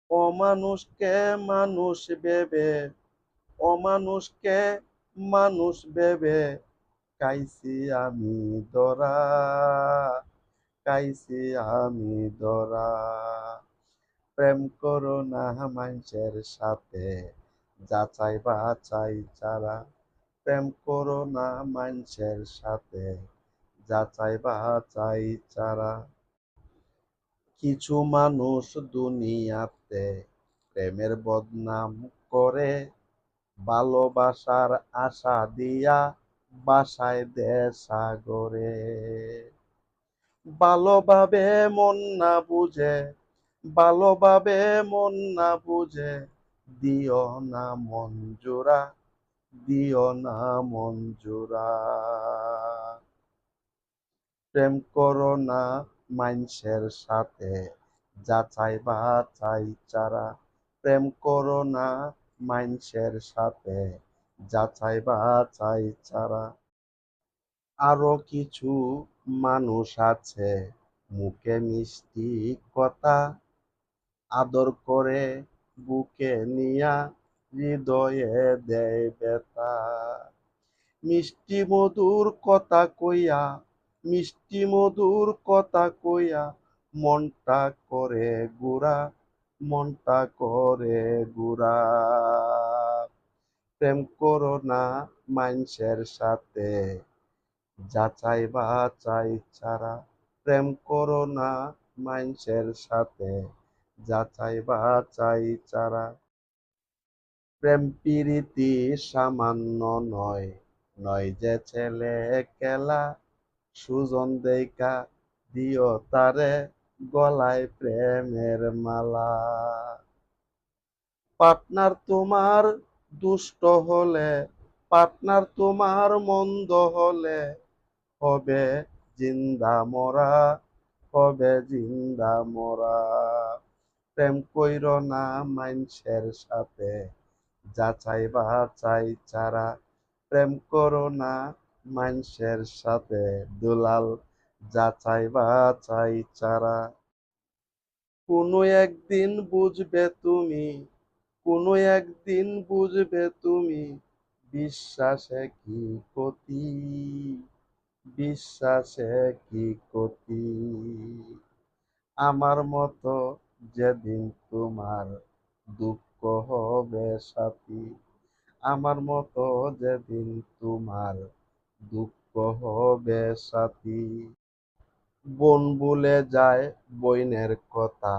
অমানুষকে মানুষ ভেবে, অমানুষকে মানুষ ভেবে খাইছি আমি ধরা, খাইছি আমি ধরা। প্রেম করো না মানুষের সাথে, যাচাই বাছাই ছাড়া। প্রেম করো না মানুষের সাথে, যাচাই বাছাই ছাড়া। কিছু মানুষ দুনিয়াতে প্রেমের বদনাম করে, ভালোবাসার আশা দিয়া বাসায় দেয় সাগরে। ভালোভাবে মন না বুঝে, ভালোভাবে মন না বুঝে, দিও না মন জোড়া, দিও না মন জোড়া। প্রেম করো না মানুষের সাথে, যাচাই বাছাই ছাড়া। প্রেম করো না মানুষের সাথে, যাচাই বাছাই ছাড়া। আরো কিছু মানুষ আছে মুখে মিষ্টি কথা, আদর করে বুকে নিয়া হৃদয়ে দেয় ব্যথা। মিষ্টি মধুর কথা কইয়া, মিষ্টি মধুর কথা কইয়া মনটা করে গুড়া, মনটা করে গুড়া। প্রেম করো না মানুষের সাথে, যাচাই বাছাই ছাড়া। প্রেম করো না মানুষের সাথে, যাচাই বাছাই ছাড়া। প্রেম প্রীতি সামান্য নয়, নয় যে ছেলে খেলা। সুজন দেখা দিও তারে গলায় প্রেমের মালা। পার্টনার তোমার দুষ্ট হলে, পার্টনার তোমার মন্দ হলে, হবে জিন্দা মরা, হবে জিন্দা মরা। প্রেম কইরো না মানুষের সাথে, যাচাই বাছাই ছাড়া। প্রেম করো না মানুষের সাথে দুলাল, যাচাই বাছাই ছাড়া। কোনো একদিন বুঝবে তুমি, কোনো একদিন বুঝবে তুমি, বিশ্বাসে কি ক্ষতি, বিশ্বাসে কি ক্ষতি। আমার মতো যেদিন তোমার দুঃখ হবে সাথী, আমার মতো যেদিন তোমার দুঃখ হবে সাথী। বোন ভুলে যায় বইনের কথা,